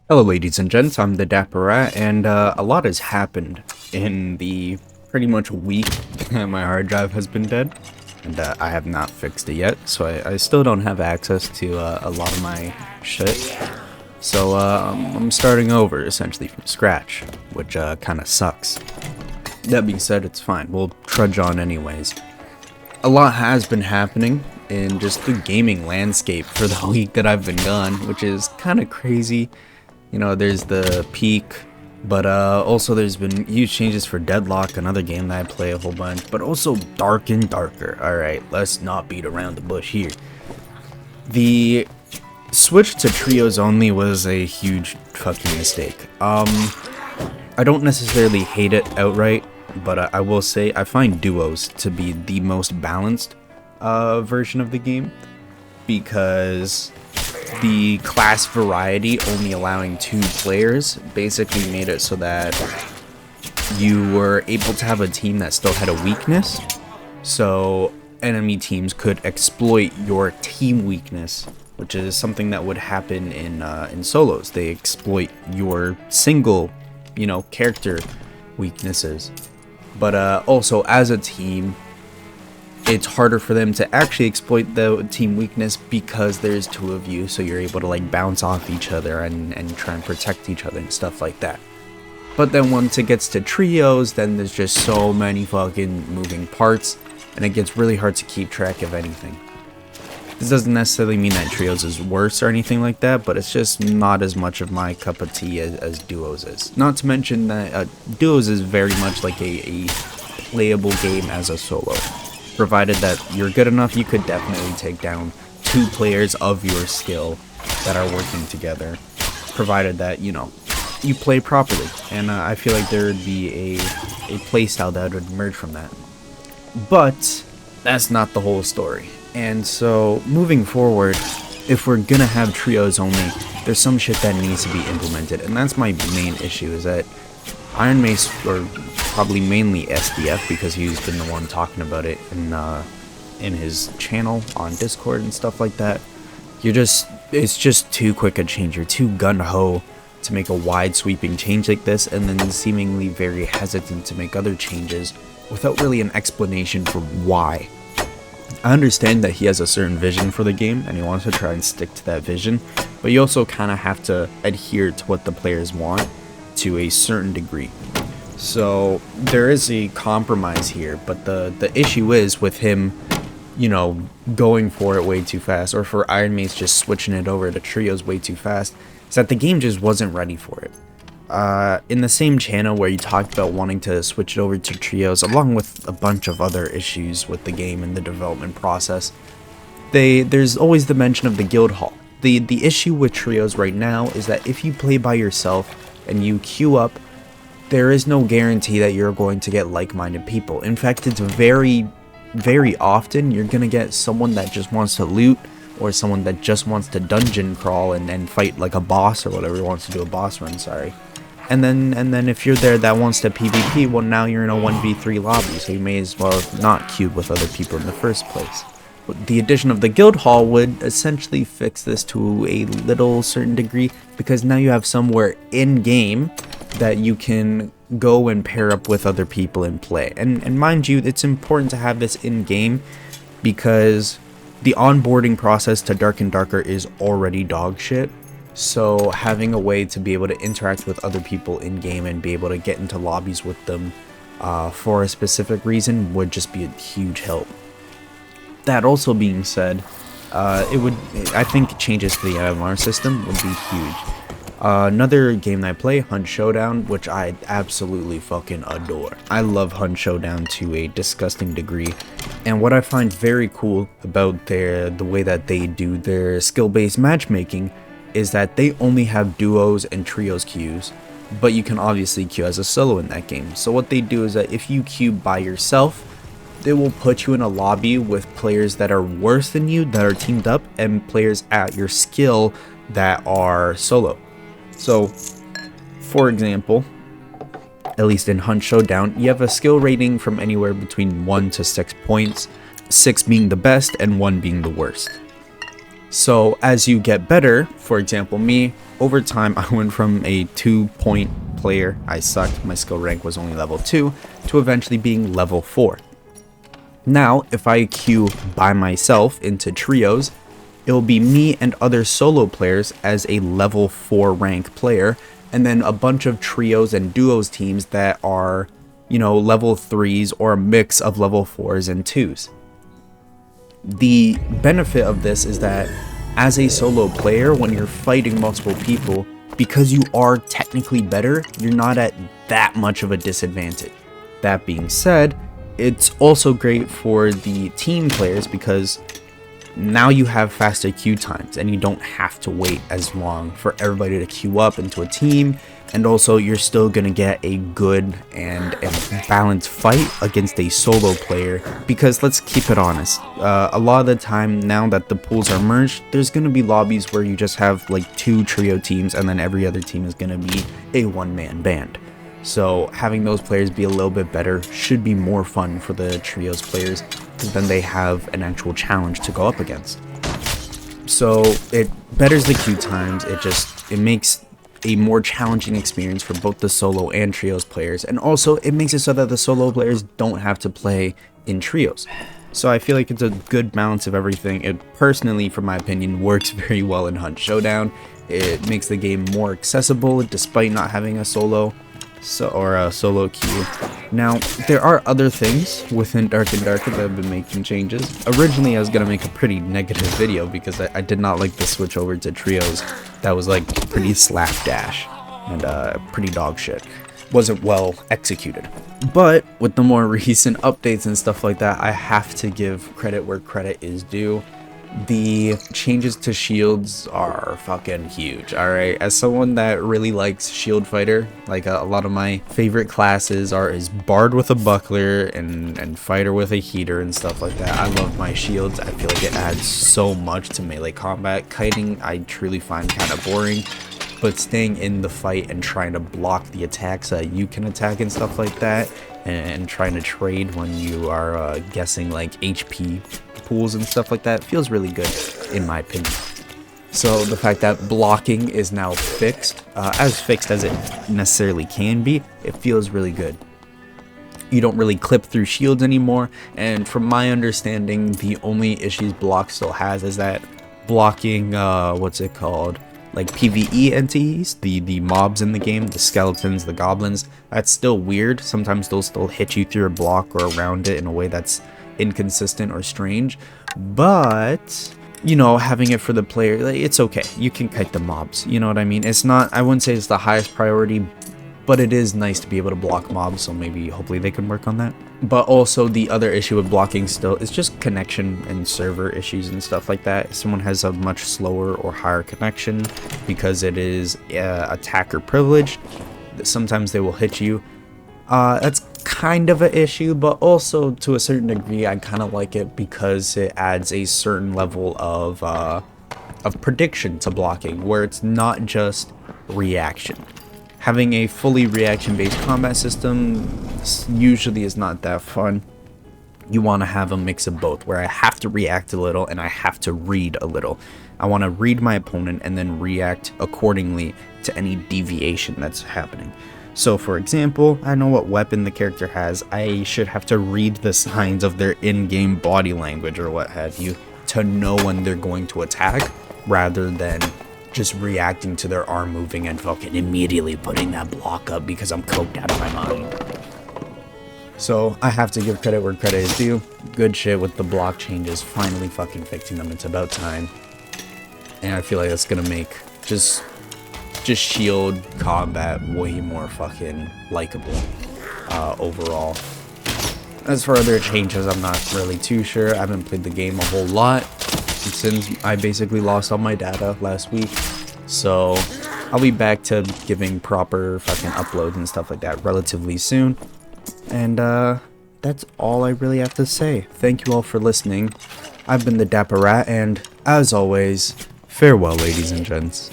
Hello ladies and gents, I'm the Dapper Rat, and a lot has happened in the pretty much week that my hard drive has been dead, and I have not fixed it yet, so I still don't have access to a lot of my shit. So I'm starting over essentially from scratch, which kind of sucks. That being said, it's fine, we'll trudge on anyways. A lot has been happening in just the gaming landscape for the week that I've been gone, which is kind of crazy. You know, there's the peak, but also there's been huge changes for Deadlock, another game that I play a whole bunch, but also Dark and Darker. Alright, let's not beat around the bush here. The switch to trios only was a huge fucking mistake. I don't necessarily hate it outright, but I will say I find duos to be the most balanced version of the game, because the class variety only allowing 2 players basically made it so that you were able to have a team that still had a weakness, so enemy teams could exploit your team weakness, which is something that would happen in solos. They exploit your single, character weaknesses, but also as a team it's harder for them to actually exploit the team weakness because there's 2 of you, so you're able to like bounce off each other and try and protect each other and stuff like that. But then once it gets to trios, then there's just so many fucking moving parts, and it gets really hard to keep track of anything. This doesn't necessarily mean that trios is worse or anything like that, but it's just not as much of my cup of tea as duos is. Not to mention that duos is very much like a playable game as a solo. Provided that you're good enough, you could definitely take down 2 players of your skill that are working together. Provided that, you play properly. And I feel like there would be a playstyle that would emerge from that. But that's not the whole story. And so, moving forward, if we're gonna have trios only, there's some shit that needs to be implemented. And that's my main issue, is that Ironmace, or probably mainly SDF, because he's been the one talking about it in his channel on Discord and stuff like that. It's just too quick a change. You're too gun-ho to make a wide sweeping change like this, and then seemingly very hesitant to make other changes without really an explanation for why. I understand that he has a certain vision for the game and he wants to try and stick to that vision, but you also kind of have to adhere to what the players want to a certain degree. So there is a compromise here, but the issue is with him, going for it way too fast, or for Ironmace just switching it over to trios way too fast, is that the game just wasn't ready for it. In the same channel where you talked about wanting to switch it over to trios, along with a bunch of other issues with the game and the development process, there's always the mention of the guild hall. The issue with trios right now is that if you play by yourself and you queue up, there is no guarantee that you're going to get like-minded people. In fact, it's very, very often you're gonna get someone that just wants to loot, or someone that just wants to dungeon crawl and fight like a boss or whatever, wants to do a boss run, sorry. And then if you're there that wants to PvP, well, now you're in a 1v3 lobby, so you may as well not queue with other people in the first place. The addition of the guild hall would essentially fix this to a little certain degree, because now you have somewhere in-game that you can go and pair up with other people and play. And mind you, it's important to have this in-game, because the onboarding process to Dark and Darker is already dog shit. So having a way to be able to interact with other people in-game and be able to get into lobbies with them for a specific reason would just be a huge help. That also being said, I think changes to the MMR system would be huge. Another game that I play, Hunt Showdown, which I absolutely fucking adore. I love Hunt Showdown to a disgusting degree, and what I find very cool about the way that they do their skill-based matchmaking is that they only have duos and trios queues, but you can obviously queue as a solo in that game. So what they do is that if you queue by yourself, they will put you in a lobby with players that are worse than you, that are teamed up, and players at your skill that are solo. So, for example, at least in Hunt Showdown, you have a skill rating from anywhere between 1 to 6 points, 6 being the best and 1 being the worst. So as you get better, for example me, over time I went from a 2-point player, I sucked, my skill rank was only level 2, to eventually being level 4. Now, if I queue by myself into trios, it will be me and other solo players as a level 4 rank player, and then a bunch of trios and duos teams that are, you know, level 3s or a mix of level 4s and 2s. The benefit of this is that as a solo player, when you're fighting multiple people, because you are technically better, you're not at that much of a disadvantage. That being said, it's also great for the team players because now you have faster queue times and you don't have to wait as long for everybody to queue up into a team, and also you're still gonna get a good and balanced fight against a solo player, because let's keep it honest, a lot of the time now that the pools are merged, there's gonna be lobbies where you just have like 2 trio teams and then every other team is gonna be a one-man band. So having those players be a little bit better should be more fun for the trios players, because then they have an actual challenge to go up against. So it betters the queue times, it makes a more challenging experience for both the solo and trios players, and also it makes it so that the solo players don't have to play in trios. So I feel like it's a good balance of everything. It personally, from my opinion, works very well in Hunt Showdown. It makes the game more accessible despite not having a solo queue. Now, there are other things within Dark and Darker that have been making changes. Originally, I was gonna make a pretty negative video because I did not like the switch over to trios. That was like pretty slapdash and pretty dog shit. Wasn't well executed. But with the more recent updates and stuff like that, I have to give credit where credit is due. The changes to shields are fucking huge, alright? As someone that really likes shield fighter, like a lot of my favorite classes is bard with a buckler and fighter with a heater and stuff like that. I love my shields. I feel like it adds so much to melee combat. Kiting I truly find kind of boring, but staying in the fight and trying to block the attacks that you can attack and stuff like that, and trying to trade when you are guessing like HP pools and stuff like that feels really good in my opinion. So the fact that blocking is now fixed, as fixed as it necessarily can be, it feels really good. You don't really clip through shields anymore, and from my understanding, the only issues block still has is that blocking like PvE entities, the mobs in the game, the skeletons, the goblins, that's still weird. Sometimes they'll still hit you through a block or around it in a way that's inconsistent or strange, but you know, having it for the player, like, it's okay. You can kite the mobs, you know what I mean? It's not, I wouldn't say it's the highest priority, but it is nice to be able to block mobs, so maybe hopefully they can work on that. But also the other issue with blocking still is just connection and server issues and stuff like that. If someone has a much slower or higher connection because it is attacker privilege, sometimes they will hit you. That's kind of an issue, but also to a certain degree I kind of like it because it adds a certain level of prediction to blocking, where it's not just reaction. Having a fully reaction-based combat system usually is not that fun. You want to have a mix of both, where I have to react a little and I have to read a little. I want to read my opponent and then react accordingly to any deviation that's happening. So for example, I know what weapon the character has. I should have to read the signs of their in-game body language or what have you to know when they're going to attack, rather than just reacting to their arm moving and fucking immediately putting that block up because I'm coked out of my mind. So I have to give credit where credit is due. Good shit with the block changes, finally fucking fixing them. It's about time. And I feel like that's gonna make just shield combat way more fucking likable overall. As for other changes, I'm not really too sure. I haven't played the game a whole lot since I basically lost all my data last week. So I'll be back to giving proper fucking uploads and stuff like that relatively soon. And that's all I really have to say. Thank you all for listening. I've been the Dapper Rat, and as always, farewell ladies and gents.